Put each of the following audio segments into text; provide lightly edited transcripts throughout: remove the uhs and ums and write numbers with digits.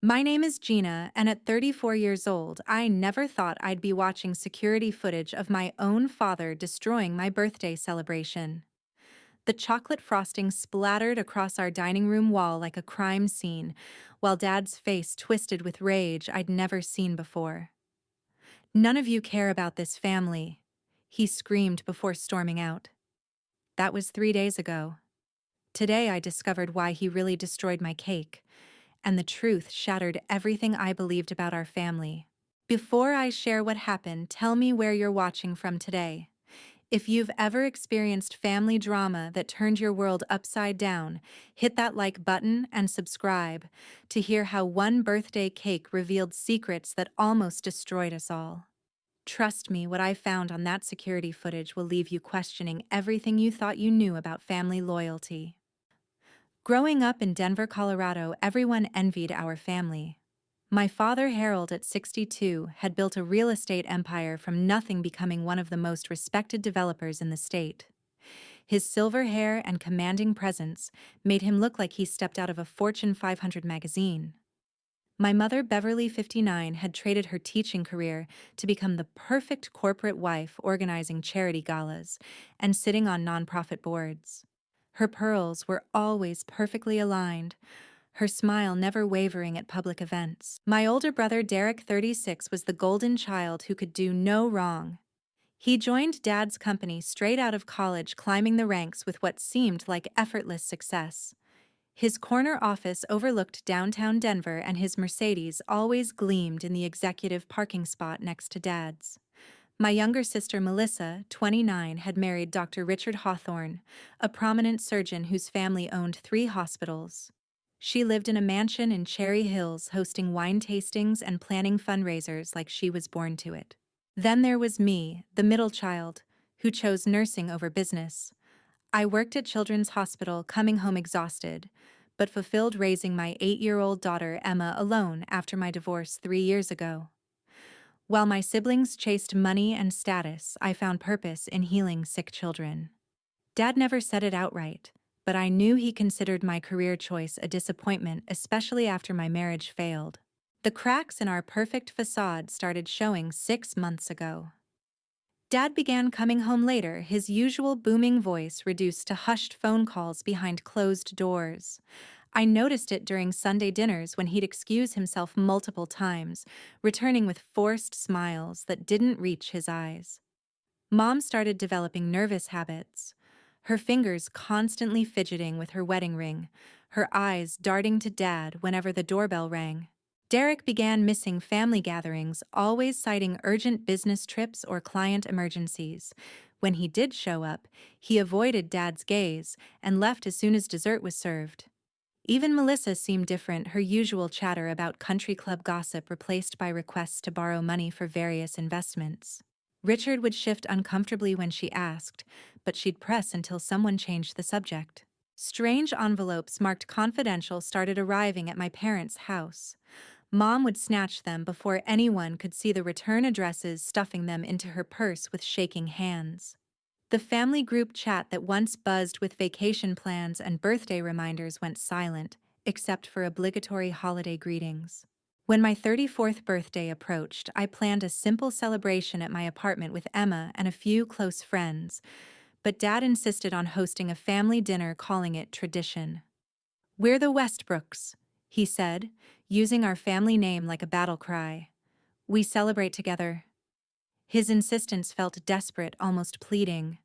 My name is Gina, and at 34 years old, I never thought I'd be watching security footage of my own father destroying my birthday celebration. The chocolate frosting splattered across our dining room wall like a crime scene, while Dad's face twisted with rage I'd never seen before. "None of you care about this family," he screamed before storming out. That was 3 days ago. Today I discovered why he really destroyed my cake, and the truth shattered everything I believed about our family. Before I share what happened, tell me where you're watching from today. If you've ever experienced family drama that turned your world upside down, hit that like button and subscribe to hear how one birthday cake revealed secrets that almost destroyed us all. Trust me, what I found on that security footage will leave you questioning everything you thought you knew about family loyalty. Growing up in Denver, Colorado, everyone envied our family. My father, Harold, at 62, had built a real estate empire from nothing, becoming one of the most respected developers in the state. His silver hair and commanding presence made him look like he stepped out of a Fortune 500 magazine. My mother, Beverly, 59, had traded her teaching career to become the perfect corporate wife, organizing charity galas and sitting on nonprofit boards. Her pearls were always perfectly aligned, her smile never wavering at public events. My older brother, Derek, 36, was the golden child who could do no wrong. He joined Dad's company straight out of college, climbing the ranks with what seemed like effortless success. His corner office overlooked downtown Denver, and his Mercedes always gleamed in the executive parking spot next to Dad's. My younger sister, Melissa, 29, had married Dr. Richard Hawthorne, a prominent surgeon whose family owned 3 hospitals. She lived in a mansion in Cherry Hills, hosting wine tastings and planning fundraisers like she was born to it. Then there was me, the middle child, who chose nursing over business. I worked at Children's Hospital, coming home exhausted, but fulfilled, raising my 8-year-old daughter, Emma, alone after my divorce 3 years ago. While my siblings chased money and status, I found purpose in healing sick children. Dad never said it outright, but I knew he considered my career choice a disappointment, especially after my marriage failed. The cracks in our perfect facade started showing 6 months ago. Dad began coming home later, his usual booming voice reduced to hushed phone calls behind closed doors. I noticed it during Sunday dinners when he'd excuse himself multiple times, returning with forced smiles that didn't reach his eyes. Mom started developing nervous habits, her fingers constantly fidgeting with her wedding ring, her eyes darting to Dad whenever the doorbell rang. Derek began missing family gatherings, always citing urgent business trips or client emergencies. When he did show up, he avoided Dad's gaze and left as soon as dessert was served. Even Melissa seemed different, her usual chatter about country club gossip replaced by requests to borrow money for various investments. Richard would shift uncomfortably when she asked, but she'd press until someone changed the subject. Strange envelopes marked confidential started arriving at my parents' house. Mom would snatch them before anyone could see the return addresses, stuffing them into her purse with shaking hands. The family group chat that once buzzed with vacation plans and birthday reminders went silent, except for obligatory holiday greetings. When my 34th birthday approached, I planned a simple celebration at my apartment with Emma and a few close friends, but Dad insisted on hosting a family dinner, calling it tradition. "We're the Westbrooks," he said, using our family name like a battle cry. "We celebrate together." His insistence felt desperate, almost pleading.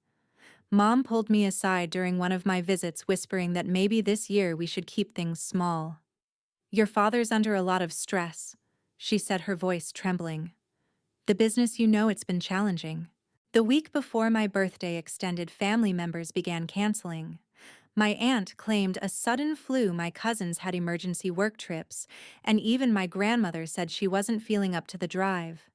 Mom pulled me aside during one of my visits, whispering that maybe this year we should keep things small. "Your father's under a lot of stress," she said, her voice trembling. "The business, it's been challenging." The week before my birthday, extended family members began canceling. My aunt claimed a sudden flu, my cousins had emergency work trips, and even my grandmother said she wasn't feeling up to the drive.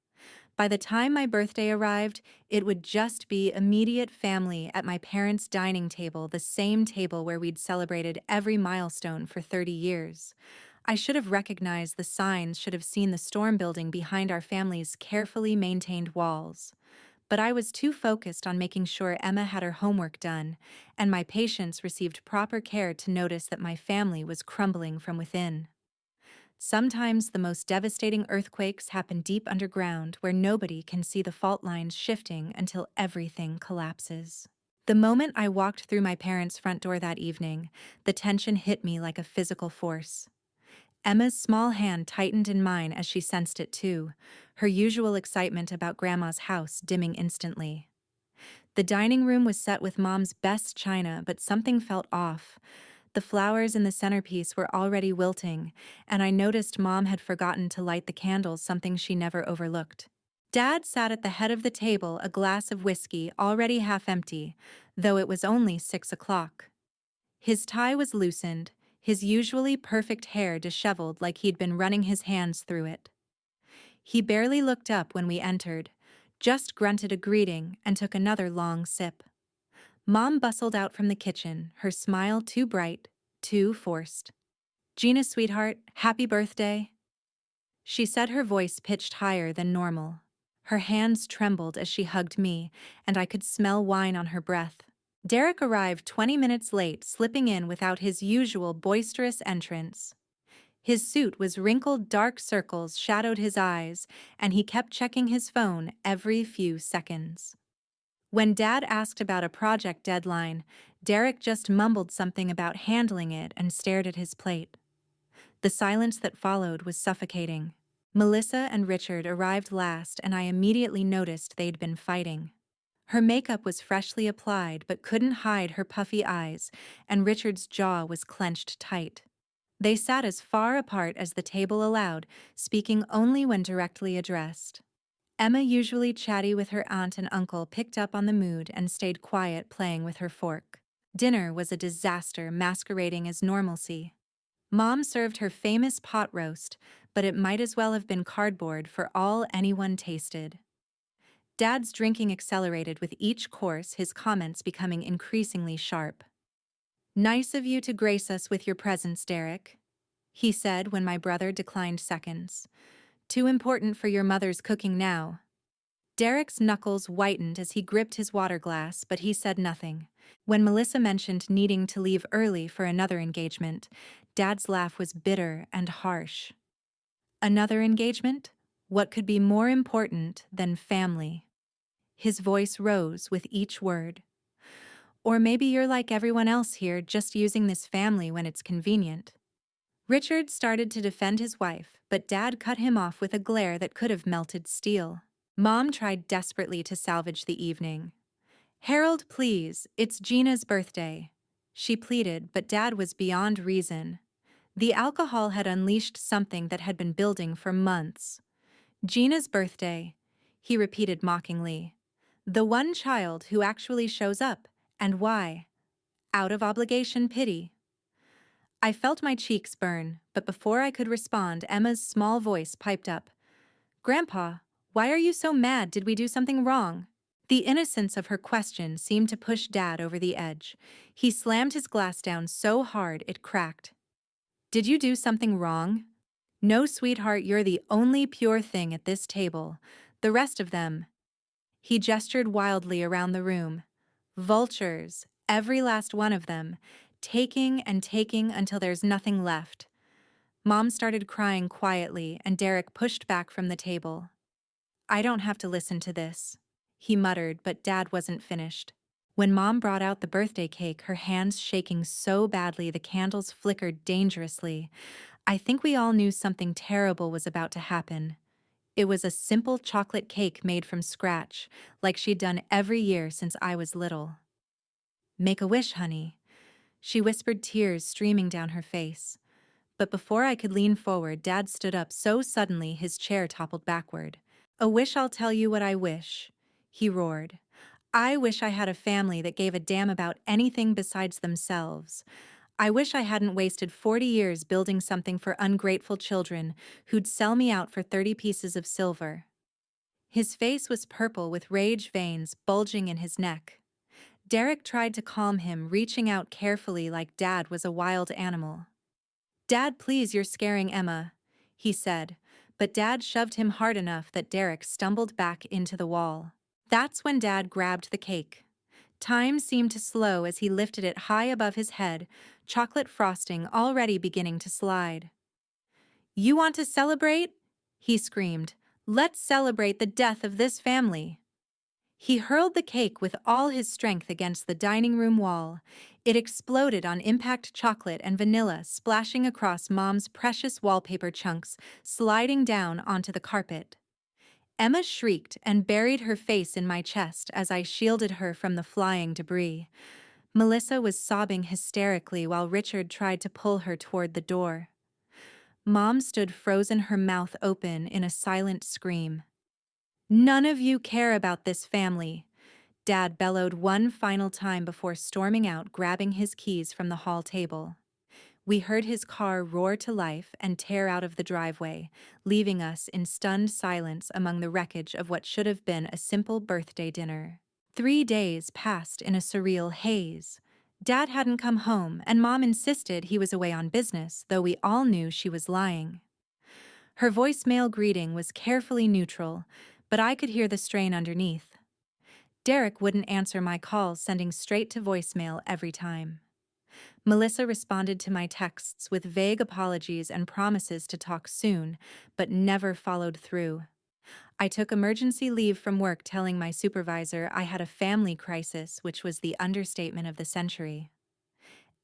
By the time my birthday arrived, it would just be immediate family at my parents' dining table, the same table where we'd celebrated every milestone for 30 years. I should have recognized the signs, should have seen the storm building behind our family's carefully maintained walls. But I was too focused on making sure Emma had her homework done, and my patients received proper care to notice that my family was crumbling from within. Sometimes the most devastating earthquakes happen deep underground where nobody can see the fault lines shifting until everything collapses. The moment I walked through my parents' front door that evening, the tension hit me like a physical force. Emma's small hand tightened in mine as she sensed it too, her usual excitement about Grandma's house dimming instantly. The dining room was set with Mom's best china, but something felt off. The flowers in the centerpiece were already wilting, and I noticed Mom had forgotten to light the candles, something she never overlooked. Dad sat at the head of the table, a glass of whiskey already half empty, though it was only 6 o'clock. His tie was loosened, his usually perfect hair disheveled like he'd been running his hands through it. He barely looked up when we entered, just grunted a greeting and took another long sip. Mom bustled out from the kitchen, her smile too bright, too forced. "Gina, sweetheart, happy birthday." She said, her voice pitched higher than normal. Her hands trembled as she hugged me, and I could smell wine on her breath. Derek arrived 20 minutes late, slipping in without his usual boisterous entrance. His suit was wrinkled, dark circles shadowed his eyes, and he kept checking his phone every few seconds. When Dad asked about a project deadline, Derek just mumbled something about handling it and stared at his plate. The silence that followed was suffocating. Melissa and Richard arrived last, and I immediately noticed they'd been fighting. Her makeup was freshly applied but couldn't hide her puffy eyes, and Richard's jaw was clenched tight. They sat as far apart as the table allowed, speaking only when directly addressed. Emma, usually chatty with her aunt and uncle, picked up on the mood and stayed quiet, playing with her fork. Dinner was a disaster, masquerading as normalcy. Mom served her famous pot roast, but it might as well have been cardboard for all anyone tasted. Dad's drinking accelerated with each course, his comments becoming increasingly sharp. "Nice of you to grace us with your presence, Derek," he said when my brother declined seconds. "Too important for your mother's cooking now." Derek's knuckles whitened as he gripped his water glass, but he said nothing. When Melissa mentioned needing to leave early for another engagement, Dad's laugh was bitter and harsh. "Another engagement? What could be more important than family?" His voice rose with each word. "Or maybe you're like everyone else here, just using this family when it's convenient." Richard started to defend his wife, but Dad cut him off with a glare that could have melted steel. Mom tried desperately to salvage the evening. "Harold, please, it's Gina's birthday," she pleaded, but Dad was beyond reason. The alcohol had unleashed something that had been building for months. "Gina's birthday," he repeated mockingly. "The one child who actually shows up, and why? Out of obligation, pity." I felt my cheeks burn, but before I could respond, Emma's small voice piped up. "Grandpa, why are you so mad? Did we do something wrong?" The innocence of her question seemed to push Dad over the edge. He slammed his glass down so hard it cracked. "Did you do something wrong?" "No, sweetheart, you're the only pure thing at this table. The rest of them—" He gestured wildly around the room. "Vultures, every last one of them, taking and taking until there's nothing left." Mom started crying quietly, and Derek pushed back from the table. "I don't have to listen to this," he muttered, but Dad wasn't finished. When Mom brought out the birthday cake, her hands shaking so badly the candles flickered dangerously, I think we all knew something terrible was about to happen. It was a simple chocolate cake made from scratch, like she'd done every year since I was little. "Make a wish, honey," she whispered, tears streaming down her face. But before I could lean forward, Dad stood up so suddenly his chair toppled backward. "A wish, I'll tell you what I wish," he roared. "I wish I had a family that gave a damn about anything besides themselves. I wish I hadn't wasted 40 years building something for ungrateful children who'd sell me out for 30 pieces of silver." His face was purple with rage, veins bulging in his neck. Derek tried to calm him, reaching out carefully like Dad was a wild animal. "Dad, please, you're scaring Emma," he said, but Dad shoved him hard enough that Derek stumbled back into the wall. That's when Dad grabbed the cake. Time seemed to slow as he lifted it high above his head, chocolate frosting already beginning to slide. You want to celebrate? He screamed. Let's celebrate the death of this family. He hurled the cake with all his strength against the dining room wall. It exploded on impact chocolate and vanilla, splashing across Mom's precious wallpaper chunks, sliding down onto the carpet. Emma shrieked and buried her face in my chest as I shielded her from the flying debris. Melissa was sobbing hysterically while Richard tried to pull her toward the door. Mom stood frozen, her mouth open in a silent scream. None of you care about this family, Dad bellowed one final time before storming out, grabbing his keys from the hall table. We heard his car roar to life and tear out of the driveway, leaving us in stunned silence among the wreckage of what should have been a simple birthday dinner. 3 days passed in a surreal haze. Dad hadn't come home, and Mom insisted he was away on business, though we all knew she was lying. Her voicemail greeting was carefully neutral, but I could hear the strain underneath. Derek wouldn't answer my calls, sending straight to voicemail every time. Melissa responded to my texts with vague apologies and promises to talk soon, but never followed through. I took emergency leave from work, telling my supervisor I had a family crisis, which was the understatement of the century.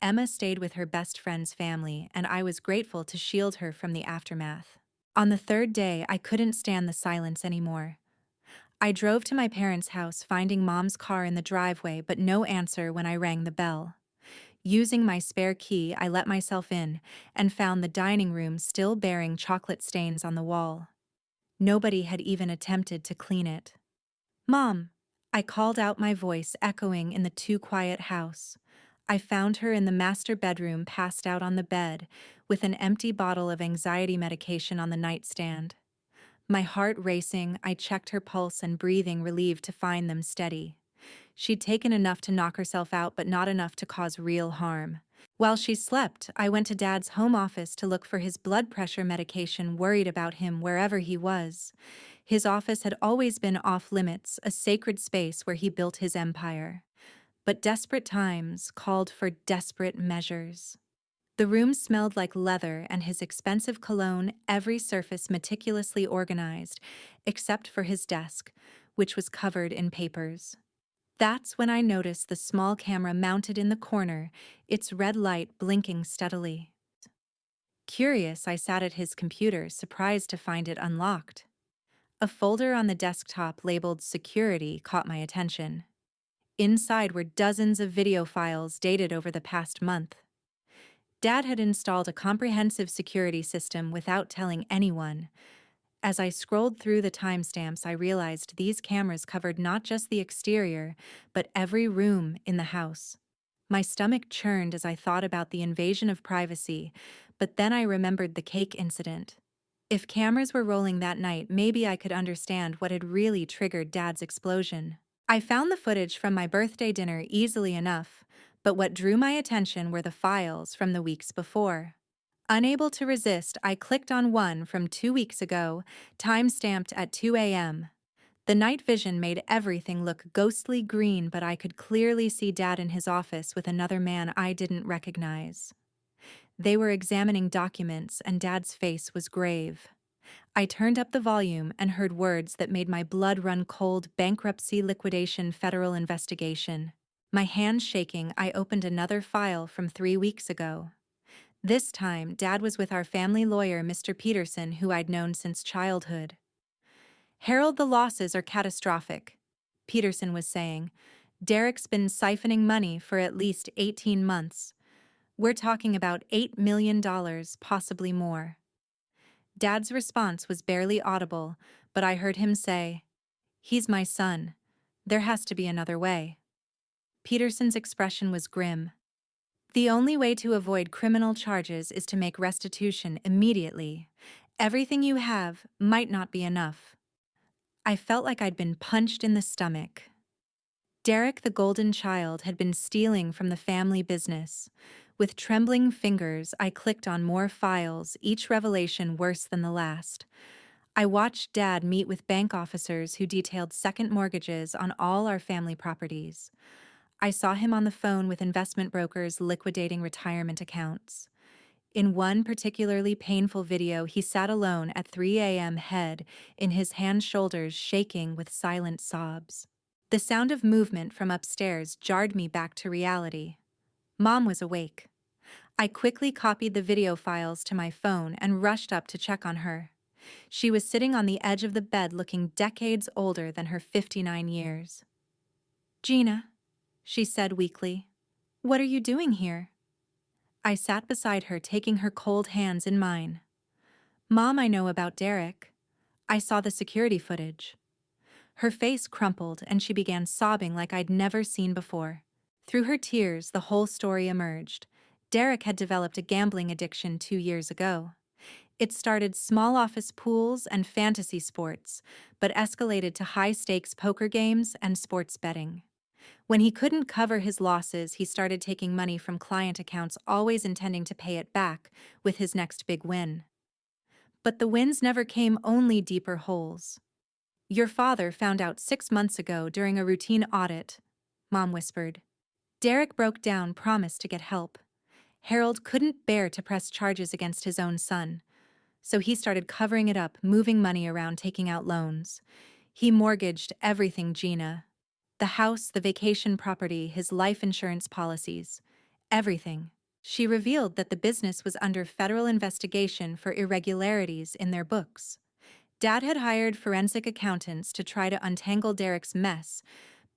Emma stayed with her best friend's family, and I was grateful to shield her from the aftermath. On the 3rd day, I couldn't stand the silence anymore. I drove to my parents' house, finding Mom's car in the driveway, but no answer when I rang the bell. Using my spare key, I let myself in and found the dining room still bearing chocolate stains on the wall. Nobody had even attempted to clean it. Mom! I called out, my voice echoing in the too quiet house. I found her in the master bedroom, passed out on the bed, with an empty bottle of anxiety medication on the nightstand. My heart racing, I checked her pulse and breathing, relieved to find them steady. She'd taken enough to knock herself out, but not enough to cause real harm. While she slept, I went to Dad's home office to look for his blood pressure medication, worried about him wherever he was. His office had always been off limits, a sacred space where he built his empire. But desperate times called for desperate measures. The room smelled like leather and his expensive cologne, every surface meticulously organized, except for his desk, which was covered in papers. That's when I noticed the small camera mounted in the corner, its red light blinking steadily. Curious, I sat at his computer, surprised to find it unlocked. A folder on the desktop labeled Security caught my attention. Inside were dozens of video files dated over the past month. Dad had installed a comprehensive security system without telling anyone. As I scrolled through the timestamps, I realized these cameras covered not just the exterior, but every room in the house. My stomach churned as I thought about the invasion of privacy, but then I remembered the cake incident. If cameras were rolling that night, maybe I could understand what had really triggered Dad's explosion. I found the footage from my birthday dinner easily enough, but what drew my attention were the files from the weeks before. Unable to resist, I clicked on one from 2 weeks ago, time-stamped at 2 a.m. The night vision made everything look ghostly green, but I could clearly see Dad in his office with another man I didn't recognize. They were examining documents, and Dad's face was grave. I turned up the volume and heard words that made my blood run cold: bankruptcy, liquidation, federal investigation. My hands shaking, I opened another file from 3 weeks ago. This time, Dad was with our family lawyer, Mr. Peterson, who I'd known since childhood. Harold, the losses are catastrophic, Peterson was saying. Derek's been siphoning money for at least 18 months. We're talking about $8 million, possibly more. Dad's response was barely audible, but I heard him say, "He's my son. There has to be another way." Peterson's expression was grim. The only way to avoid criminal charges is to make restitution immediately. Everything you have might not be enough. I felt like I'd been punched in the stomach. Derek, the golden child, had been stealing from the family business. With trembling fingers, I clicked on more files, each revelation worse than the last. I watched Dad meet with bank officers who detailed second mortgages on all our family properties. I saw him on the phone with investment brokers liquidating retirement accounts. In one particularly painful video, he sat alone at 3 a.m., head in his hands, shoulders shaking with silent sobs. The sound of movement from upstairs jarred me back to reality. Mom was awake. I quickly copied the video files to my phone and rushed up to check on her. She was sitting on the edge of the bed looking decades older than her 59 years. "Gina," she said weakly, "what are you doing here?" I sat beside her, taking her cold hands in mine. "Mom, I know about Derek. I saw the security footage." Her face crumpled and she began sobbing like I'd never seen before. Through her tears, the whole story emerged. Derek had developed a gambling addiction 2 years ago. It started small office pools and fantasy sports, but escalated to high-stakes poker games and sports betting. When he couldn't cover his losses, he started taking money from client accounts, always intending to pay it back with his next big win. But the wins never came, only deeper holes. "Your father found out 6 months ago during a routine audit," Mom whispered. Derek broke down, promised to get help. Harold couldn't bear to press charges against his own son, so he started covering it up, moving money around, taking out loans. He mortgaged everything, Gina. The house, the vacation property, his life insurance policies. Everything. She revealed that the business was under federal investigation for irregularities in their books. Dad had hired forensic accountants to try to untangle Derek's mess,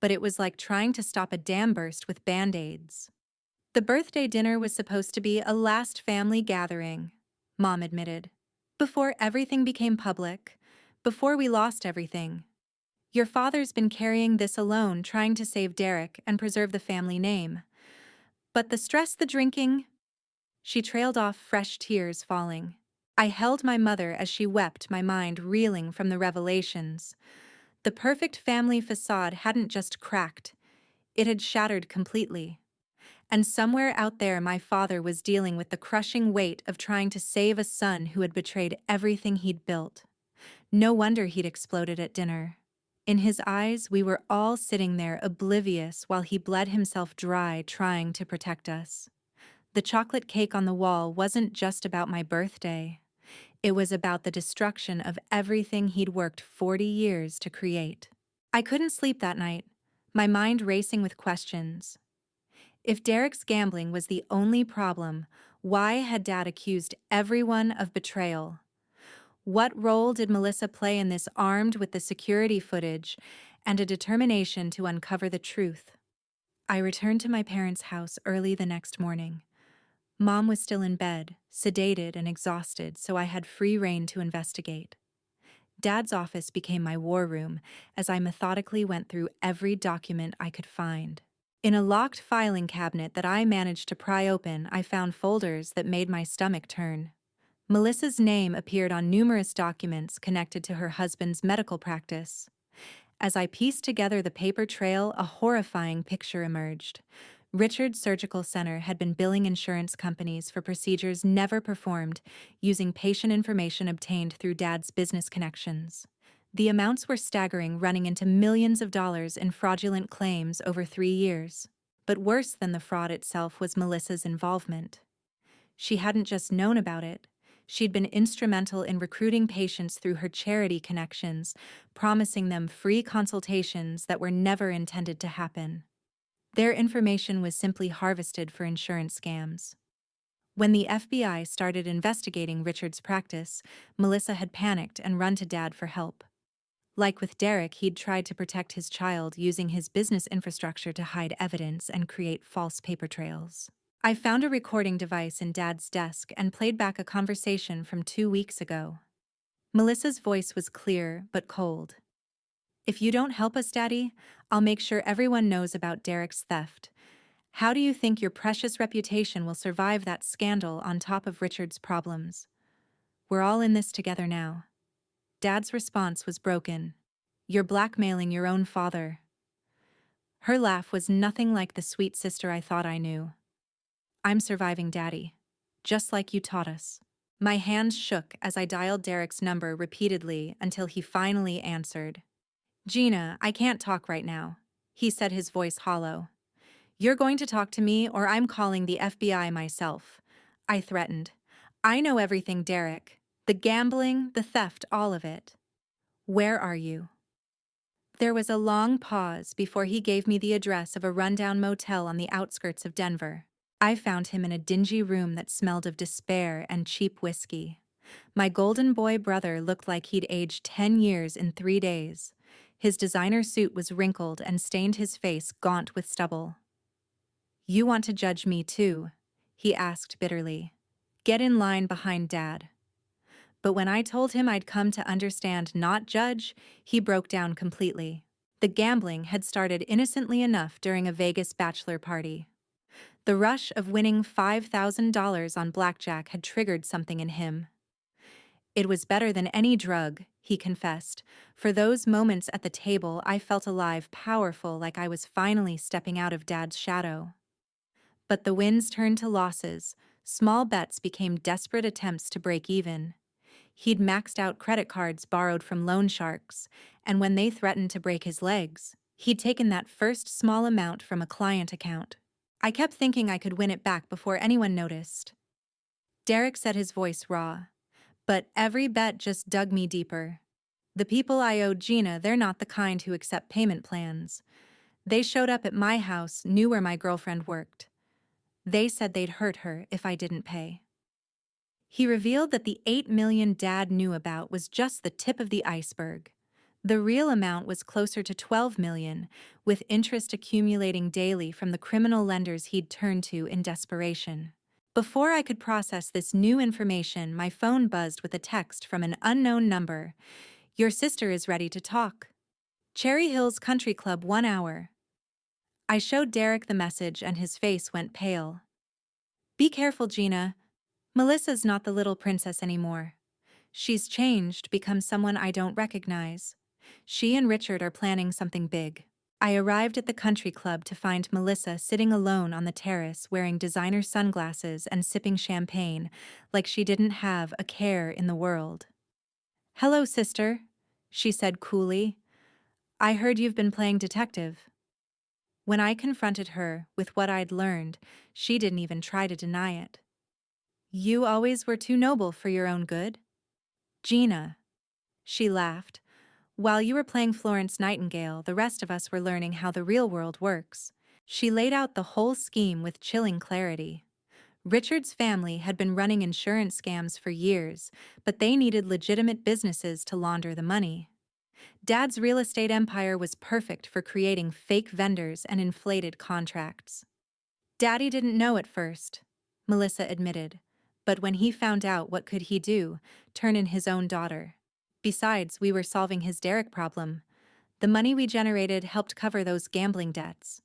but it was like trying to stop a dam burst with Band-Aids. "The birthday dinner was supposed to be a last family gathering," Mom admitted. "Before everything became public, before we lost everything. Your father's been carrying this alone, trying to save Derek and preserve the family name. But the stress, the drinking—" She trailed off, fresh tears falling. I held my mother as she wept, my mind reeling from the revelations. The perfect family facade hadn't just cracked, it had shattered completely. And somewhere out there, my father was dealing with the crushing weight of trying to save a son who had betrayed everything he'd built. No wonder he'd exploded at dinner. In his eyes, we were all sitting there oblivious while he bled himself dry trying to protect us. The chocolate cake on the wall wasn't just about my birthday. It was about the destruction of everything he'd worked 40 years to create. I couldn't sleep that night, my mind racing with questions. If Derek's gambling was the only problem, why had Dad accused everyone of betrayal? What role did Melissa play in this, armed with the security footage and a determination to uncover the truth? I returned to my parents' house early the next morning. Mom was still in bed, sedated and exhausted, so I had free rein to investigate. Dad's office became my war room as I methodically went through every document I could find. In a locked filing cabinet that I managed to pry open, I found folders that made my stomach turn. Melissa's name appeared on numerous documents connected to her husband's medical practice. As I pieced together the paper trail, a horrifying picture emerged. Richard's Surgical Center had been billing insurance companies for procedures never performed, using patient information obtained through Dad's business connections. The amounts were staggering, running into millions of dollars in fraudulent claims over 3 years. But worse than the fraud itself was Melissa's involvement. She hadn't just known about it. She'd been instrumental in recruiting patients through her charity connections, promising them free consultations that were never intended to happen. Their information was simply harvested for insurance scams. When the FBI started investigating Richard's practice, Melissa had panicked and run to Dad for help. Like with Derek, he'd tried to protect his child using his business infrastructure to hide evidence and create false paper trails. I found a recording device in Dad's desk and played back a conversation from 2 weeks ago. Melissa's voice was clear but cold. "If you don't help us, Daddy, I'll make sure everyone knows about Derek's theft. How do you think your precious reputation will survive that scandal on top of Richard's problems? We're all in this together now." Dad's response was broken. "You're blackmailing your own father." Her laugh was nothing like the sweet sister I thought I knew. "I'm surviving, Daddy, just like you taught us." My hands shook as I dialed Derek's number repeatedly until he finally answered. "Gina, I can't talk right now," he said, his voice hollow. "You're going to talk to me or I'm calling the FBI myself," I threatened. I know everything, Derek. The gambling, the theft, all of it. Where are you? There was a long pause before he gave me the address of a rundown motel on the outskirts of Denver. I found him in a dingy room that smelled of despair and cheap whiskey. My golden boy brother looked like he'd aged 10 years in 3 days. His designer suit was wrinkled and stained his face gaunt with stubble. "You want to judge me too?" he asked bitterly. "Get in line behind Dad." But when I told him I'd come to understand, not judge, he broke down completely. The gambling had started innocently enough during a Vegas bachelor party. The rush of winning $5,000 on blackjack had triggered something in him. "It was better than any drug," he confessed. "For those moments at the table, I felt alive, powerful, like I was finally stepping out of Dad's shadow." But the wins turned to losses. Small bets became desperate attempts to break even. He'd maxed out credit cards borrowed from loan sharks, and when they threatened to break his legs, he'd taken that first small amount from a client account. I kept thinking I could win it back before anyone noticed. Derek said, his voice raw. But every bet just dug me deeper. The people I owed Gina, they're not the kind who accept payment plans. They showed up at my house, knew where my girlfriend worked. They said they'd hurt her if I didn't pay. He revealed that the $8 million Dad knew about was just the tip of the iceberg. The real amount was closer to $12 million, with interest accumulating daily from the criminal lenders he'd turned to in desperation. Before I could process this new information, my phone buzzed with a text from an unknown number. "Your sister is ready to talk. Cherry Hills Country Club, 1 hour." I showed Derek the message and his face went pale. "Be careful, Gina. Melissa's not the little princess anymore. She's changed, become someone I don't recognize. She and Richard are planning something big." I arrived at the country club to find Melissa sitting alone on the terrace wearing designer sunglasses and sipping champagne, like she didn't have a care in the world. "Hello, sister," she said coolly. "I heard you've been playing detective." When I confronted her with what I'd learned, she didn't even try to deny it. "You always were too noble for your own good, Gina." She laughed. "While you were playing Florence Nightingale, the rest of us were learning how the real world works." She laid out the whole scheme with chilling clarity. Richard's family had been running insurance scams for years, but they needed legitimate businesses to launder the money. Dad's real estate empire was perfect for creating fake vendors and inflated contracts. "Daddy didn't know at first," Melissa admitted. "But when he found out, what could he do? Turn in his own daughter. Besides, we were solving his Derek problem. The money we generated helped cover those gambling debts."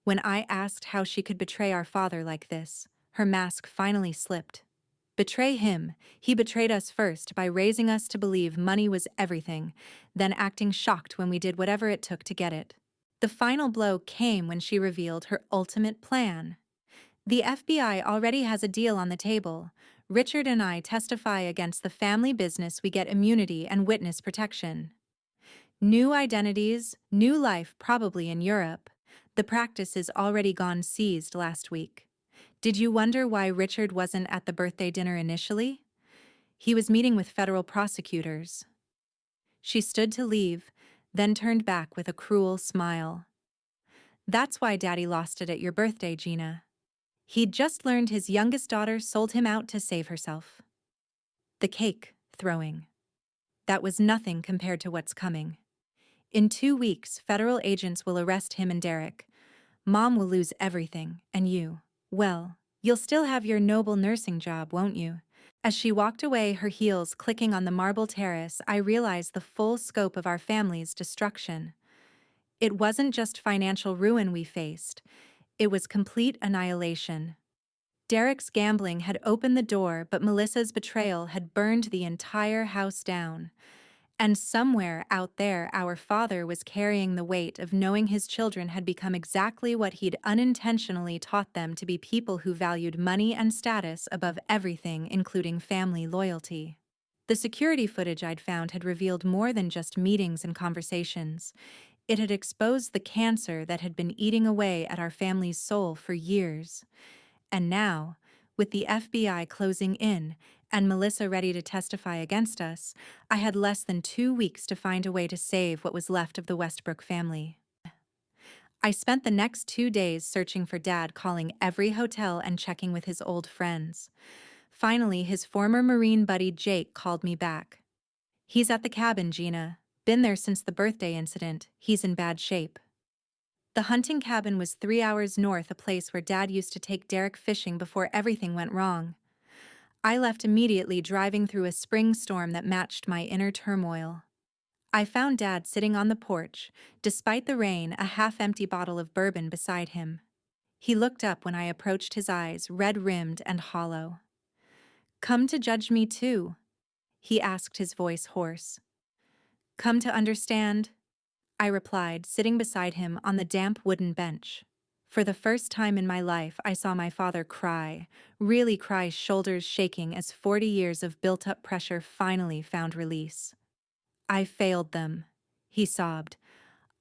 When I asked how she could betray our father like this, her mask finally slipped. "Betray him? He betrayed us first by raising us to believe money was everything, then acting shocked when we did whatever it took to get it." The final blow came when she revealed her ultimate plan. "The FBI already has a deal on the table. Richard and I testify against the family business, we get immunity and witness protection. New identities, new life, probably in Europe. The practice is already gone seized last week. Did you wonder why Richard wasn't at the birthday dinner initially? He was meeting with federal prosecutors." She stood to leave, then turned back with a cruel smile. "That's why Daddy lost it at your birthday, Gina. He'd just learned his youngest daughter sold him out to save herself." The cake throwing. That was nothing compared to what's coming. In 2 weeks, federal agents will arrest him and Derek. Mom will lose everything, and you, well, you'll still have your noble nursing job, won't you? As she walked away, her heels clicking on the marble terrace, I realized the full scope of our family's destruction. It wasn't just financial ruin we faced. It was complete annihilation. Derek's gambling had opened the door, but Melissa's betrayal had burned the entire house down. And somewhere out there, our father was carrying the weight of knowing his children had become exactly what he'd unintentionally taught them to be: people who valued money and status above everything, including family loyalty. The security footage I'd found had revealed more than just meetings and conversations. It had exposed the cancer that had been eating away at our family's soul for years. And now, With the FBI closing in and Melissa ready to testify against us, I had less than 2 weeks to find a way to save what was left of the Westbrook family. I spent the next 2 days searching for Dad, calling every hotel and checking with his old friends. Finally, his former Marine buddy Jake called me back. "He's at the cabin, Gina. Been there since the birthday incident. He's in bad shape." The hunting cabin was 3 hours north, a place where Dad used to take Derek fishing before everything went wrong. I left immediately, driving through a spring storm that matched my inner turmoil. I found Dad sitting on the porch, despite the rain, a half-empty bottle of bourbon beside him. He looked up when I approached, his eyes red-rimmed and hollow. "Come to judge me too?" he asked, his voice hoarse. "Come to understand?" I replied, sitting beside him on the damp wooden bench. For the first time in my life, I saw my father cry, really cry, shoulders shaking as 40 years of built-up pressure finally found release. "I failed them," he sobbed.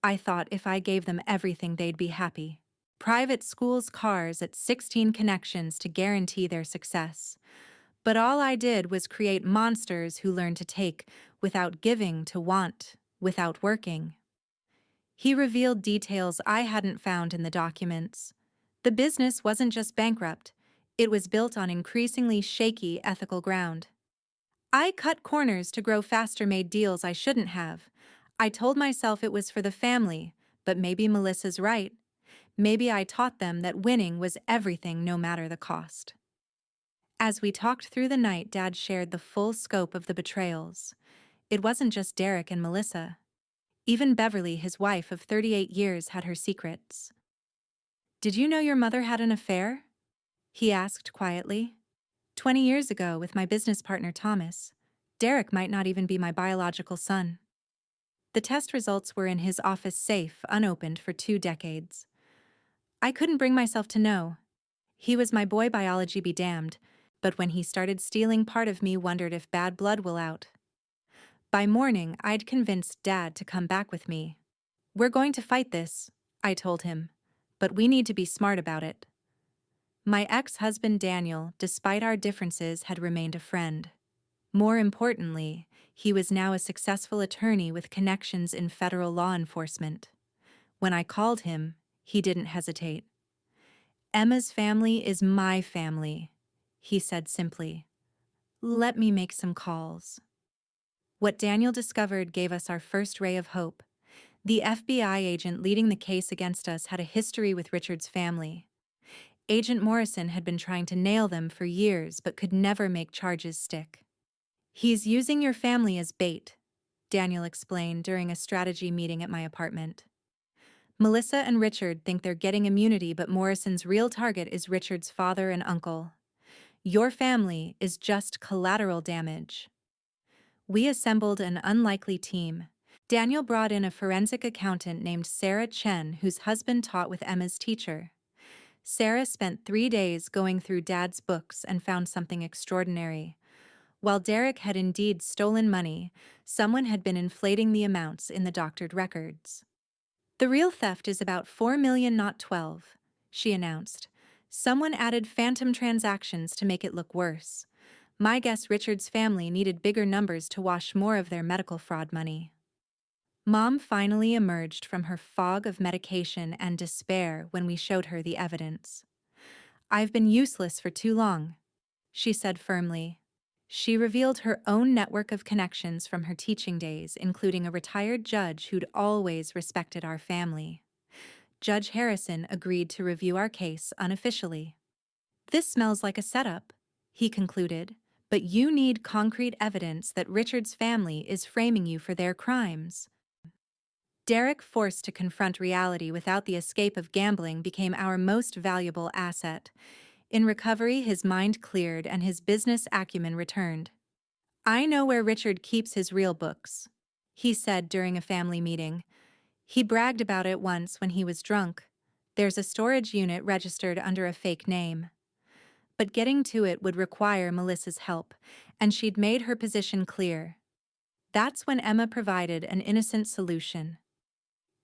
"I thought if I gave them everything, they'd be happy. Private schools, cars, at 16 connections to guarantee their success. But all I did was create monsters who learn to take without giving, to want without working." He revealed details I hadn't found in the documents. The business wasn't just bankrupt, it was built on increasingly shaky ethical ground. I cut corners to grow faster, made deals I shouldn't have. I told myself it was for the family, but maybe Melissa's right. Maybe I taught them that winning was everything, no matter the cost. As we talked through the night, Dad shared the full scope of the betrayals. It wasn't just Derek and Melissa. Even Beverly, his wife of 38 years, had her secrets. "Did you know your mother had an affair?" he asked quietly. 20 years ago, with my business partner Thomas. Derek might not even be my biological son. The test results were in his office safe, unopened for 2 decades. I couldn't bring myself to know. He was my boy, biology be damned, but when he started stealing, part of me wondered if bad blood will out. By morning, I'd convinced Dad to come back with me. "We're going to fight this," I told him, "but we need to be smart about it." My ex-husband Daniel, despite our differences, had remained a friend. More importantly, he was now a successful attorney with connections in federal law enforcement. When I called him, he didn't hesitate. "Emma's family is my family," he said simply. "Let me make some calls." What Daniel discovered gave us our first ray of hope. The FBI agent leading the case against us had a history with Richard's family. Agent Morrison had been trying to nail them for years but could never make charges stick. "He's using your family as bait," Daniel explained during a strategy meeting at my apartment. "Melissa and Richard think they're getting immunity, but Morrison's real target is Richard's father and uncle. Your family is just collateral damage." We assembled an unlikely team. Daniel brought in a forensic accountant named Sarah Chen, whose husband taught with Emma's teacher. Sarah spent 3 days going through Dad's books and found something extraordinary. While Derek had indeed stolen money, someone had been inflating the amounts in the doctored records. "The real theft is about 4 million, not 12, she announced. "Someone added phantom transactions to make it look worse. My guess, Richard's family needed bigger numbers to wash more of their medical fraud money." Mom finally emerged from her fog of medication and despair when we showed her the evidence. "I've been useless for too long," she said firmly. She revealed her own network of connections from her teaching days, including a retired judge who'd always respected our family. Judge Harrison agreed to review our case unofficially. "This smells like a setup," he concluded, "but you need concrete evidence that Richard's family is framing you for their crimes." Derek, forced to confront reality without the escape of gambling, became our most valuable asset. In recovery, his mind cleared and his business acumen returned. "I know where Richard keeps his real books," he said during a family meeting. He bragged about it once when he was drunk. "There's a storage unit registered under a fake name." But getting to it would require Melissa's help, and she'd made her position clear. That's when Emma provided an innocent solution.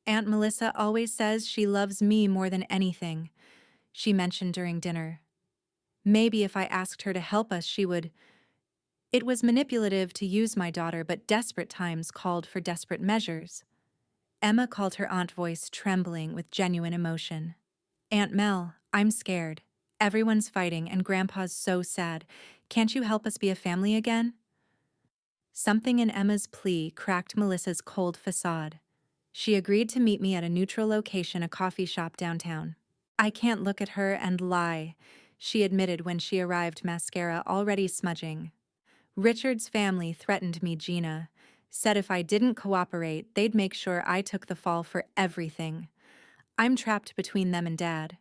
"Aunt Melissa always says she loves me more than anything," she mentioned during dinner. Maybe if I asked her to help us, she would. It was manipulative to use my daughter, but desperate times called for desperate measures. Emma called her aunt, voice trembling with genuine emotion. Aunt Mel, I'm scared. Everyone's fighting and Grandpa's so sad. Can't you help us be a family again? Something in Emma's plea cracked Melissa's cold facade. She agreed to meet me at a neutral location, a coffee shop downtown. I can't look at her and lie, she admitted when she arrived, mascara already smudging. Richard's family threatened me, Gina. Said if I didn't cooperate, they'd make sure I took the fall for everything. I'm trapped between them and Dad.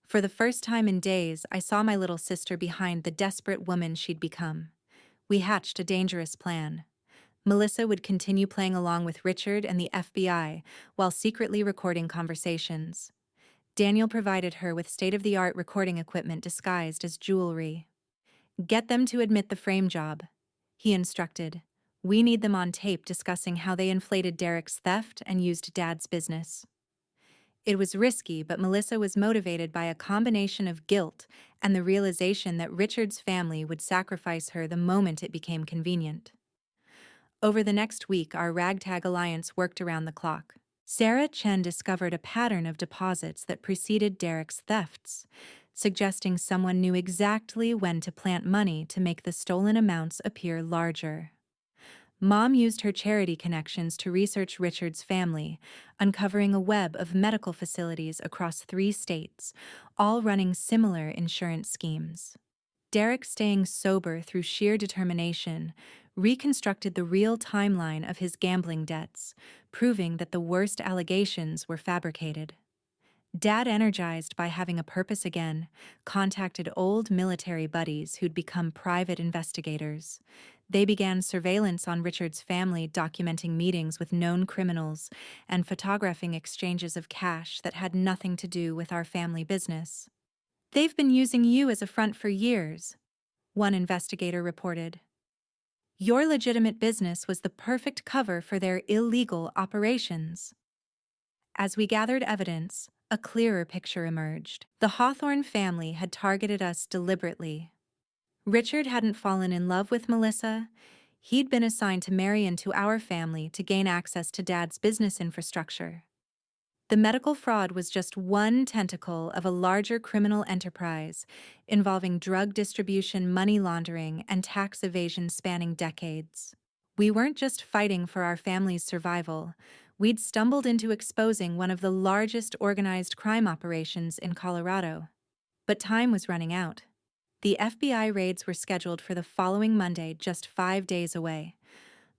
For the first time in days, I saw my little sister behind the desperate woman she'd become. We hatched a dangerous plan. Melissa would continue playing along with Richard and the FBI while secretly recording conversations. Daniel provided her with state-of-the-art recording equipment disguised as jewelry. Get them to admit the frame job, he instructed. We need them on tape discussing how they inflated Derek's theft and used Dad's business. It was risky, but Melissa was motivated by a combination of guilt and the realization that Richard's family would sacrifice her the moment it became convenient. Over the next week, our ragtag alliance worked around the clock. Sarah Chen discovered a pattern of deposits that preceded Derek's thefts, suggesting someone knew exactly when to plant money to make the stolen amounts appear larger. Mom used her charity connections to research Richard's family, uncovering a web of medical facilities across 3 states, all running similar insurance schemes. Derek, staying sober through sheer determination, reconstructed the real timeline of his gambling debts, proving that the worst allegations were fabricated. Dad, energized by having a purpose again, contacted old military buddies who'd become private investigators. They began surveillance on Richard's family, documenting meetings with known criminals and photographing exchanges of cash that had nothing to do with our family business. They've been using you as a front for years, one investigator reported. Your legitimate business was the perfect cover for their illegal operations. As we gathered evidence, a clearer picture emerged. The Hawthorne family had targeted us deliberately. Richard hadn't fallen in love with Melissa. He'd been assigned to marry into our family to gain access to Dad's business infrastructure. The medical fraud was just one tentacle of a larger criminal enterprise involving drug distribution, money laundering, and tax evasion spanning decades. We weren't just fighting for our family's survival. We'd stumbled into exposing one of the largest organized crime operations in Colorado. But time was running out. The FBI raids were scheduled for the following Monday, just 5 days away.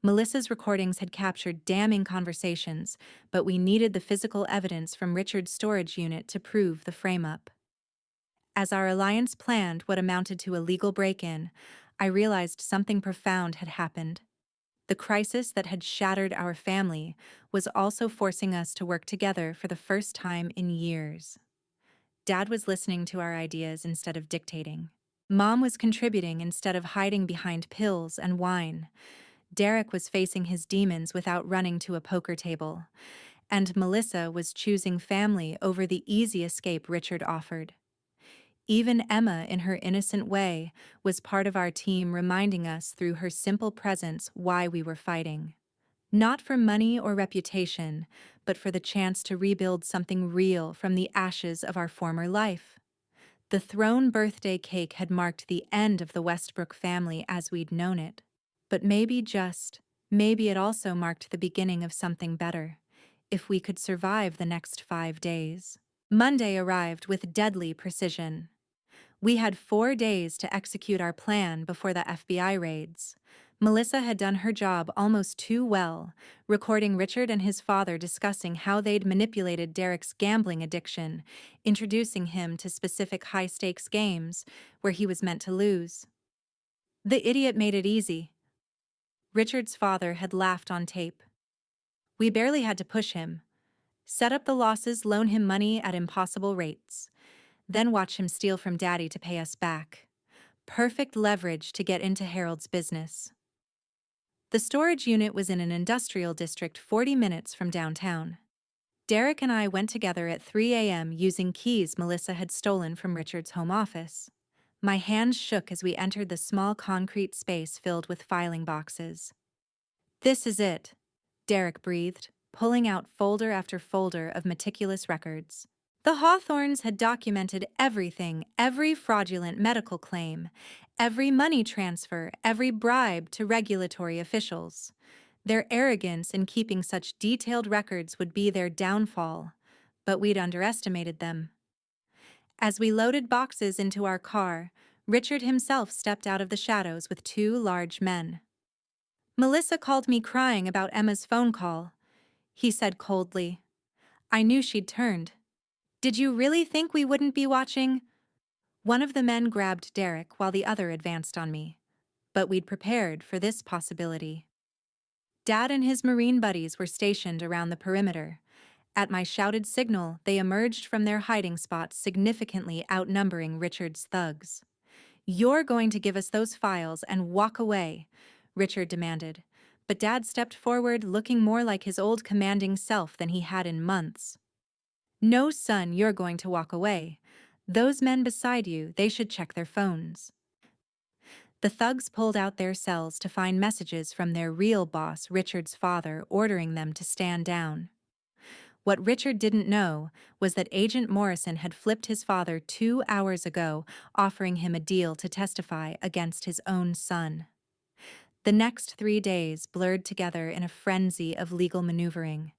Melissa's recordings had captured damning conversations, but we needed the physical evidence from Richard's storage unit to prove the frame-up. As our alliance planned what amounted to a legal break-in, I realized something profound had happened. The crisis that had shattered our family was also forcing us to work together for the first time in years. Dad was listening to our ideas instead of dictating. Mom was contributing instead of hiding behind pills and wine. Derek was facing his demons without running to a poker table. And Melissa was choosing family over the easy escape Richard offered. Even Emma, in her innocent way, was part of our team, reminding us through her simple presence why we were fighting. Not for money or reputation, but for the chance to rebuild something real from the ashes of our former life. The Throne birthday cake had marked the end of the Westbrook family as we'd known it. But maybe it also marked the beginning of something better, if we could survive the next 5 days. Monday arrived with deadly precision. We had 4 days to execute our plan before the FBI raids. Melissa had done her job almost too well, recording Richard and his father discussing how they'd manipulated Derek's gambling addiction, introducing him to specific high-stakes games where he was meant to lose. The idiot made it easy. Richard's father had laughed on tape. We barely had to push him. Set up the losses, loan him money at impossible rates. Then watch him steal from Daddy to pay us back. Perfect leverage to get into Harold's business. The storage unit was in an industrial district 40 minutes from downtown. Derek and I went together at 3 a.m. using keys Melissa had stolen from Richard's home office. My hands shook as we entered the small concrete space filled with filing boxes. "This is it," Derek breathed, pulling out folder after folder of meticulous records. The Hawthorns had documented everything, every fraudulent medical claim, every money transfer, every bribe to regulatory officials. Their arrogance in keeping such detailed records would be their downfall, but we'd underestimated them. As we loaded boxes into our car, Richard himself stepped out of the shadows with two large men. "Melissa called me crying about Emma's phone call," he said coldly. "I knew she'd turned. Did you really think we wouldn't be watching?" One of the men grabbed Derek while the other advanced on me. But we'd prepared for this possibility. Dad and his Marine buddies were stationed around the perimeter. At my shouted signal, they emerged from their hiding spots, significantly outnumbering Richard's thugs. "You're going to give us those files and walk away," Richard demanded. But Dad stepped forward, looking more like his old commanding self than he had in months. "No, son, you're going to walk away. Those men beside you, they should check their phones." The thugs pulled out their cells to find messages from their real boss, Richard's father, ordering them to stand down. What Richard didn't know was that Agent Morrison had flipped his father 2 hours ago, offering him a deal to testify against his own son. The next 3 days blurred together in a frenzy of legal maneuvering.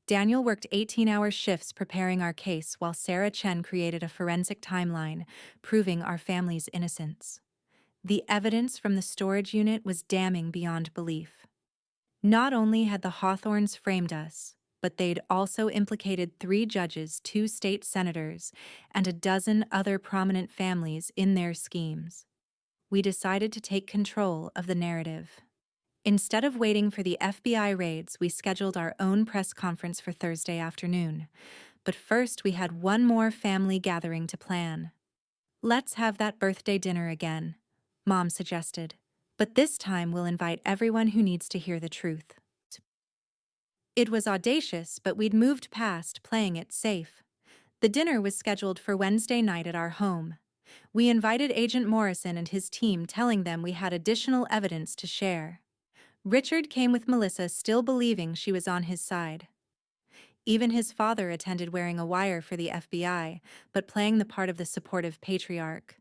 Daniel worked 18-hour shifts preparing our case while Sarah Chen created a forensic timeline, proving our family's innocence. The evidence from the storage unit was damning beyond belief. Not only had the Hawthorns framed us, but they'd also implicated 3 judges, 2 state senators, and a dozen other prominent families in their schemes. We decided to take control of the narrative. Instead of waiting for the FBI raids, we scheduled our own press conference for Thursday afternoon. But first, we had one more family gathering to plan. "Let's have that birthday dinner again," Mom suggested. "But this time we'll invite everyone who needs to hear the truth." It was audacious, but we'd moved past playing it safe. The dinner was scheduled for Wednesday night at our home. We invited Agent Morrison and his team, telling them we had additional evidence to share. Richard came with Melissa, still believing she was on his side. Even his father attended, wearing a wire for the FBI, but playing the part of the supportive patriarch.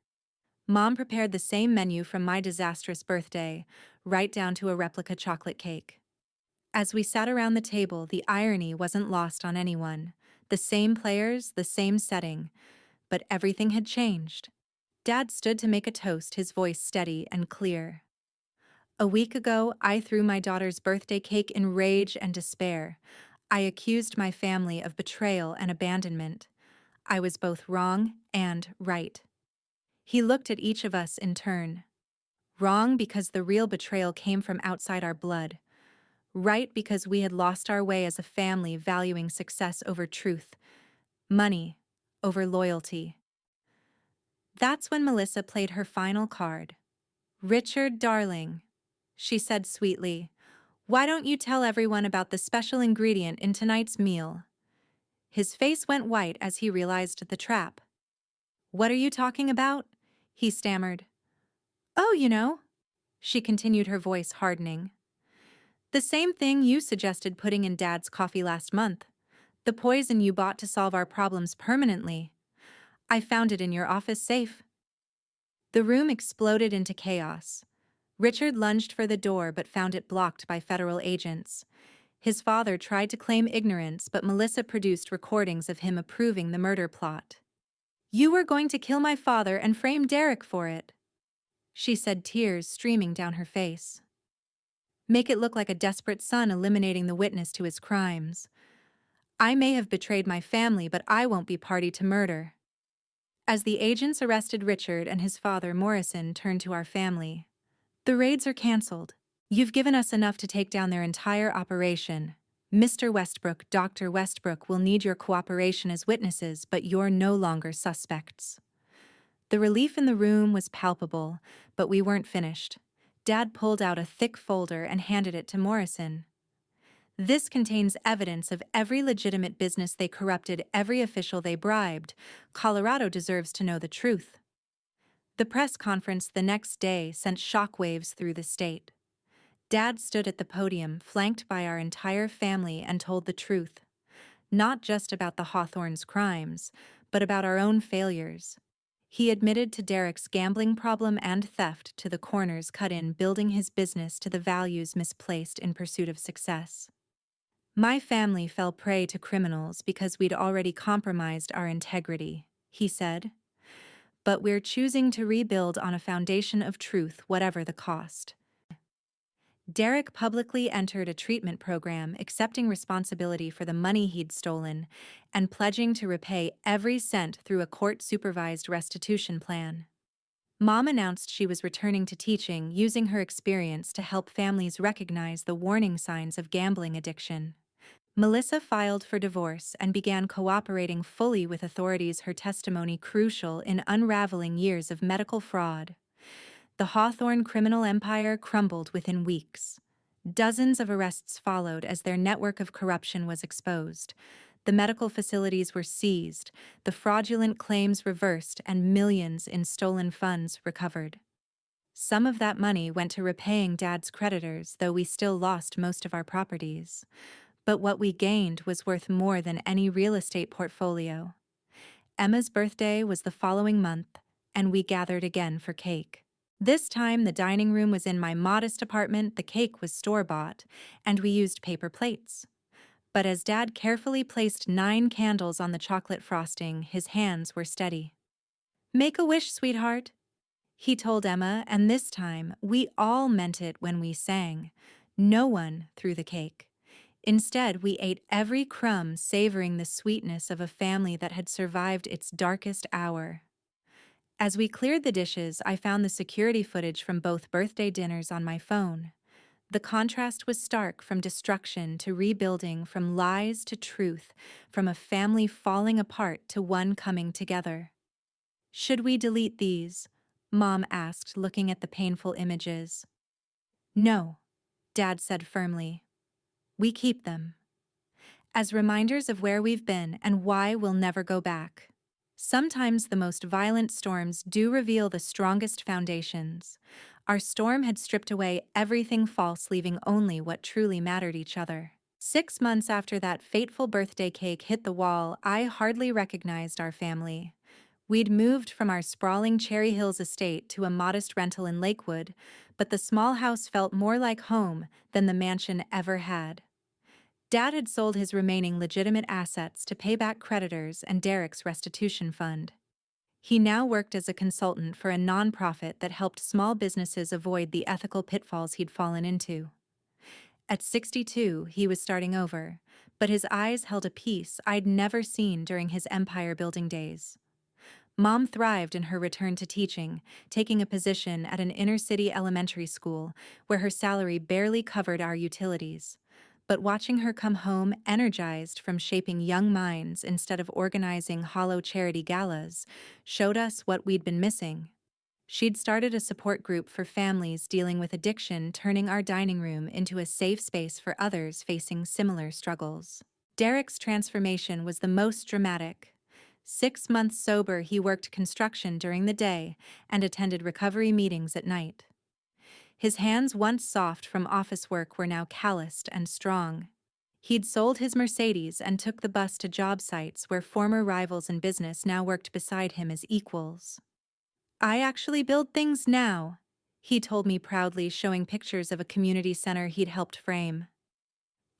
Mom prepared the same menu from my disastrous birthday, right down to a replica chocolate cake. As we sat around the table, the irony wasn't lost on anyone. The same players, the same setting, but everything had changed. Dad stood to make a toast, his voice steady and clear. "A week ago, I threw my daughter's birthday cake in rage and despair. I accused my family of betrayal and abandonment. I was both wrong and right." He looked at each of us in turn. Wrong because the real betrayal came from outside our blood. Right because we had lost our way as a family, valuing success over truth, money over loyalty. That's when Melissa played her final card. "Richard, darling," she said sweetly, "why don't you tell everyone about the special ingredient in tonight's meal?" His face went white as he realized the trap. "What are you talking about?" he stammered. "Oh, you know," she continued, her voice hardening. "The same thing you suggested putting in Dad's coffee last month. The poison you bought to solve our problems permanently. I found it in your office safe." The room exploded into chaos. Richard lunged for the door but found it blocked by federal agents. His father tried to claim ignorance, but Melissa produced recordings of him approving the murder plot. "You were going to kill my father and frame Derek for it," she said, tears streaming down her face. "Make it look like a desperate son eliminating the witness to his crimes. I may have betrayed my family, but I won't be party to murder." As the agents arrested Richard and his father, Morrison turned to our family. "The raids are canceled. You've given us enough to take down their entire operation. Mr. Westbrook, Dr. Westbrook will need your cooperation as witnesses, but you're no longer suspects." The relief in the room was palpable, but we weren't finished. Dad pulled out a thick folder and handed it to Morrison. "This contains evidence of every legitimate business they corrupted, every official they bribed. Colorado deserves to know the truth." The press conference the next day sent shockwaves through the state. Dad stood at the podium, flanked by our entire family, and told the truth. Not just about the Hawthorns' crimes, but about our own failures. He admitted to Derek's gambling problem and theft, to the corners cut in building his business, to the values misplaced in pursuit of success. My family fell prey to criminals because we'd already compromised our integrity, he said. But we're choosing to rebuild on a foundation of truth, whatever the cost. Derek publicly entered a treatment program, accepting responsibility for the money he'd stolen and pledging to repay every cent through a court-supervised restitution plan. Mom announced she was returning to teaching, using her experience to help families recognize the warning signs of gambling addiction. Melissa filed for divorce and began cooperating fully with authorities, her testimony crucial in unraveling years of medical fraud. The Hawthorne criminal empire crumbled within weeks. Dozens of arrests followed as their network of corruption was exposed. The medical facilities were seized, the fraudulent claims reversed, and millions in stolen funds recovered. Some of that money went to repaying Dad's creditors, though we still lost most of our properties. But what we gained was worth more than any real estate portfolio. Emma's birthday was the following month, and we gathered again for cake. This time, the dining room was in my modest apartment, the cake was store-bought, and we used paper plates. But as Dad carefully placed 9 candles on the chocolate frosting, his hands were steady. "Make a wish, sweetheart," he told Emma, and this time, we all meant it when we sang. No one threw the cake. Instead, we ate every crumb, savoring the sweetness of a family that had survived its darkest hour. As we cleared the dishes, I found the security footage from both birthday dinners on my phone. The contrast was stark, from destruction to rebuilding, from lies to truth, from a family falling apart to one coming together. "Should we delete these?" Mom asked, looking at the painful images. "No," Dad said firmly. "We keep them as reminders of where we've been and why we'll never go back." Sometimes the most violent storms do reveal the strongest foundations. Our storm had stripped away everything false, leaving only what truly mattered: each other. 6 months after that fateful birthday cake hit the wall, I hardly recognized our family. We'd moved from our sprawling Cherry Hills estate to a modest rental in Lakewood, but the small house felt more like home than the mansion ever had. Dad had sold his remaining legitimate assets to pay back creditors and Derek's restitution fund. He now worked as a consultant for a nonprofit that helped small businesses avoid the ethical pitfalls he'd fallen into. At 62, he was starting over, but his eyes held a peace I'd never seen during his empire-building days. Mom thrived in her return to teaching, taking a position at an inner-city elementary school where her salary barely covered our utilities. But watching her come home energized from shaping young minds instead of organizing hollow charity galas showed us what we'd been missing. She'd started a support group for families dealing with addiction, turning our dining room into a safe space for others facing similar struggles. Derek's transformation was the most dramatic. 6 months sober, he worked construction during the day and attended recovery meetings at night. His hands, once soft from office work, were now calloused and strong. He'd sold his Mercedes and took the bus to job sites where former rivals in business now worked beside him as equals. "I actually build things now," he told me proudly, showing pictures of a community center he'd helped frame.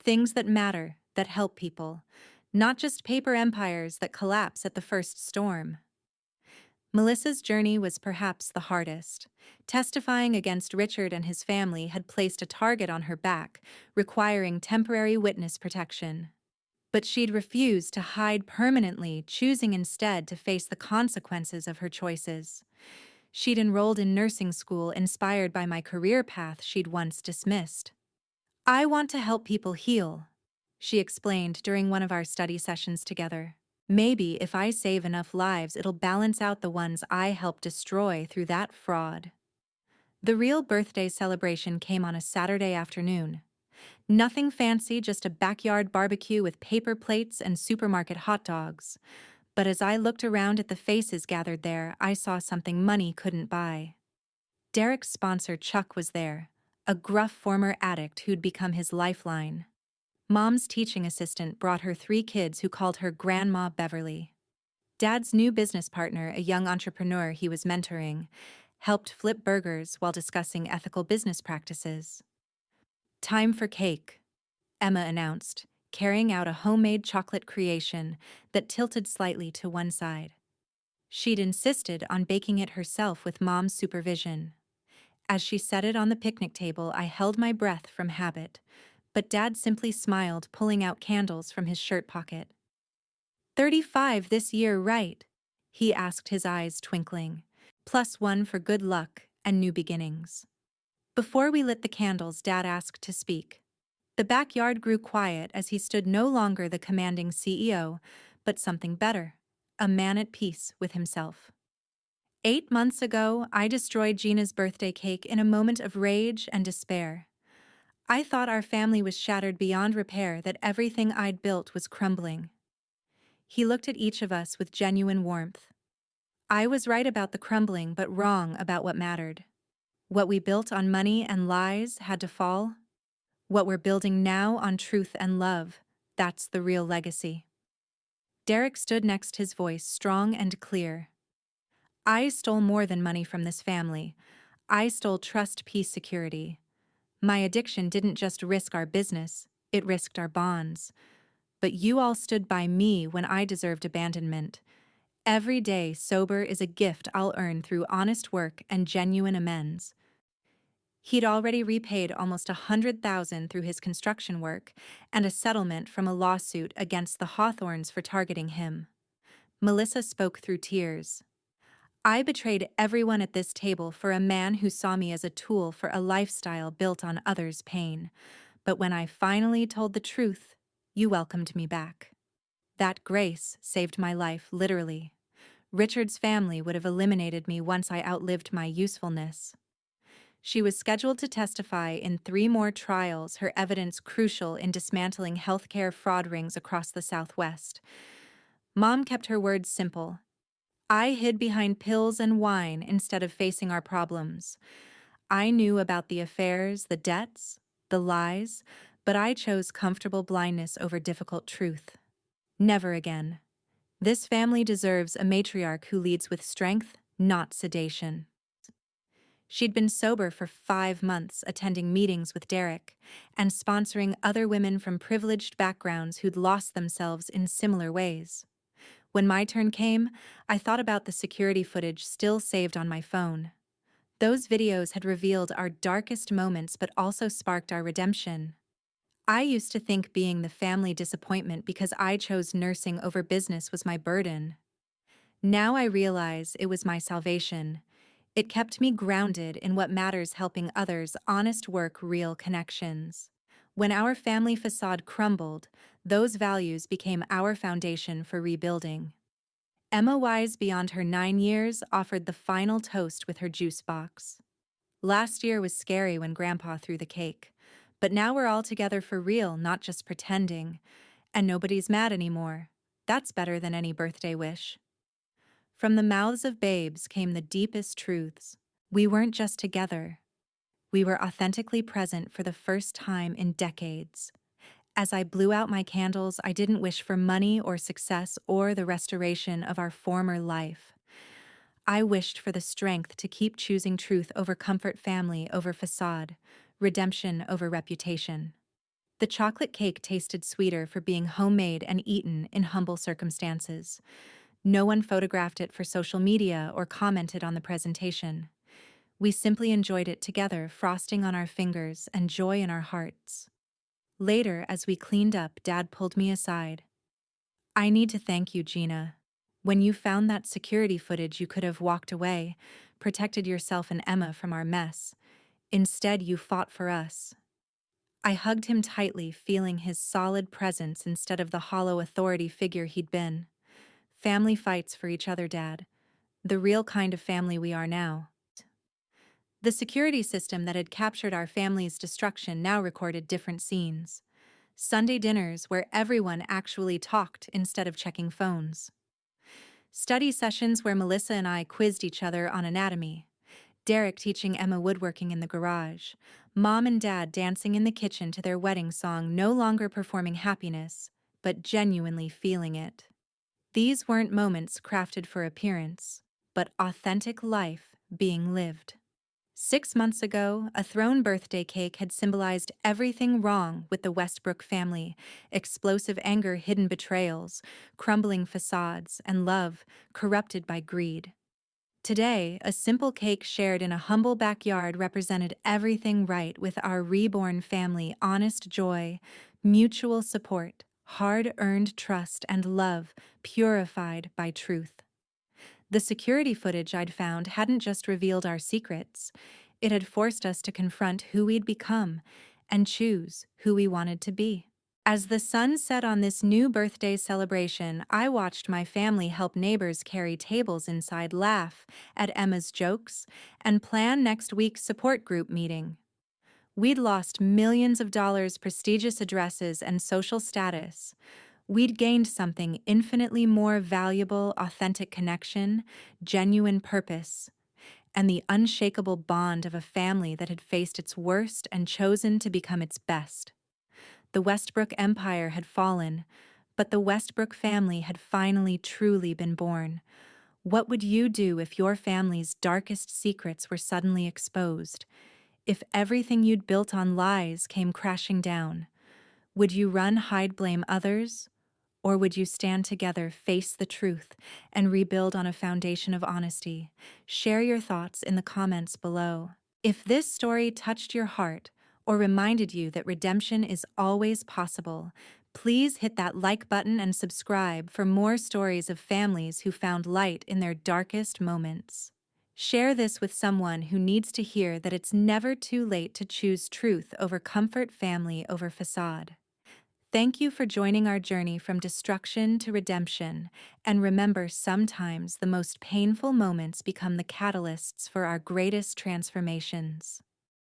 "Things that matter, that help people, not just paper empires that collapse at the first storm." Melissa's journey was perhaps the hardest. Testifying against Richard and his family had placed a target on her back, requiring temporary witness protection. But she'd refused to hide permanently, choosing instead to face the consequences of her choices. She'd enrolled in nursing school, inspired by my career path she'd once dismissed. "I want to help people heal," she explained during one of our study sessions together. "Maybe if I save enough lives, it'll balance out the ones I helped destroy through that fraud." The real birthday celebration came on a Saturday afternoon. Nothing fancy, just a backyard barbecue with paper plates and supermarket hot dogs. But as I looked around at the faces gathered there, I saw something money couldn't buy. Derek's sponsor Chuck was there, a gruff former addict who'd become his lifeline. Mom's teaching assistant brought her 3 kids who called her Grandma Beverly. Dad's new business partner, a young entrepreneur he was mentoring, helped flip burgers while discussing ethical business practices. Time for cake, Emma announced, carrying out a homemade chocolate creation that tilted slightly to one side. She'd insisted on baking it herself with Mom's supervision. As she set it on the picnic table, I held my breath from habit, but Dad simply smiled, pulling out candles from his shirt pocket. 35 this year, right? He asked, his eyes twinkling. +1 for good luck and new beginnings. Before we lit the candles, Dad asked to speak. The backyard grew quiet as he stood no longer the commanding CEO, but something better, a man at peace with himself. 8 months ago, I destroyed Gina's birthday cake in a moment of rage and despair. I thought our family was shattered beyond repair, that everything I'd built was crumbling. He looked at each of us with genuine warmth. I was right about the crumbling, but wrong about what mattered. What we built on money and lies had to fall. What we're building now on truth and love, that's the real legacy. Derek stood next, his voice strong and clear. I stole more than money from this family. I stole trust, peace, security. My addiction didn't just risk our business, it risked our bonds. But you all stood by me when I deserved abandonment. Every day sober is a gift I'll earn through honest work and genuine amends. He'd already repaid almost $100,000 through his construction work and a settlement from a lawsuit against the Hawthorns for targeting him. Melissa spoke through tears. I betrayed everyone at this table for a man who saw me as a tool for a lifestyle built on others' pain. But when I finally told the truth, you welcomed me back. That grace saved my life, literally. Richard's family would have eliminated me once I outlived my usefulness. She was scheduled to testify in 3 more trials, her evidence crucial in dismantling healthcare fraud rings across the Southwest. Mom kept her words simple. I hid behind pills and wine instead of facing our problems. I knew about the affairs, the debts, the lies, but I chose comfortable blindness over difficult truth. Never again. This family deserves a matriarch who leads with strength, not sedation. She'd been sober for 5 months, attending meetings with Derek and sponsoring other women from privileged backgrounds who'd lost themselves in similar ways. When my turn came, I thought about the security footage still saved on my phone. Those videos had revealed our darkest moments but also sparked our redemption. I used to think being the family disappointment because I chose nursing over business was my burden. Now I realize it was my salvation. It kept me grounded in what matters, helping others, honest work, real connections. When our family facade crumbled, those values became our foundation for rebuilding. Emma, wise beyond her 9 years, offered the final toast with her juice box. Last year was scary when Grandpa threw the cake, but now we're all together for real, not just pretending, and nobody's mad anymore. That's better than any birthday wish. From the mouths of babes came the deepest truths. We weren't just together. We were authentically present for the first time in decades. As I blew out my candles, I didn't wish for money or success or the restoration of our former life. I wished for the strength to keep choosing truth over comfort, family over facade, redemption over reputation. The chocolate cake tasted sweeter for being homemade and eaten in humble circumstances. No one photographed it for social media or commented on the presentation. We simply enjoyed it together, frosting on our fingers and joy in our hearts. Later, as we cleaned up, Dad pulled me aside. I need to thank you, Gina. When you found that security footage, you could have walked away, protected yourself and Emma from our mess. Instead, you fought for us. I hugged him tightly, feeling his solid presence instead of the hollow authority figure he'd been. Family fights for each other, Dad. The real kind of family we are now. The security system that had captured our family's destruction now recorded different scenes. Sunday dinners where everyone actually talked instead of checking phones. Study sessions where Melissa and I quizzed each other on anatomy. Derek teaching Emma woodworking in the garage. Mom and Dad dancing in the kitchen to their wedding song, no longer performing happiness, but genuinely feeling it. These weren't moments crafted for appearance, but authentic life being lived. 6 months ago, a thrown birthday cake had symbolized everything wrong with the Westbrook family: explosive anger, hidden betrayals, crumbling facades, and love corrupted by greed. Today, a simple cake shared in a humble backyard represented everything right with our reborn family: honest joy, mutual support, hard-earned trust, and love purified by truth. The security footage I'd found hadn't just revealed our secrets, it had forced us to confront who we'd become and choose who we wanted to be. As the sun set on this new birthday celebration, I watched my family help neighbors carry tables inside, laugh at Emma's jokes, and plan next week's support group meeting. We'd lost millions of dollars, prestigious addresses, and social status. We'd gained something infinitely more valuable: authentic connection, genuine purpose, and the unshakable bond of a family that had faced its worst and chosen to become its best. The Westbrook Empire had fallen, but the Westbrook family had finally truly been born. What would you do if your family's darkest secrets were suddenly exposed? If everything you'd built on lies came crashing down? Would you run, hide, blame others? Or would you stand together, face the truth, and rebuild on a foundation of honesty? Share your thoughts in the comments below. If this story touched your heart or reminded you that redemption is always possible, please hit that like button and subscribe for more stories of families who found light in their darkest moments. Share this with someone who needs to hear that it's never too late to choose truth over comfort, family over facade. Thank you for joining our journey from destruction to redemption, and remember, sometimes the most painful moments become the catalysts for our greatest transformations.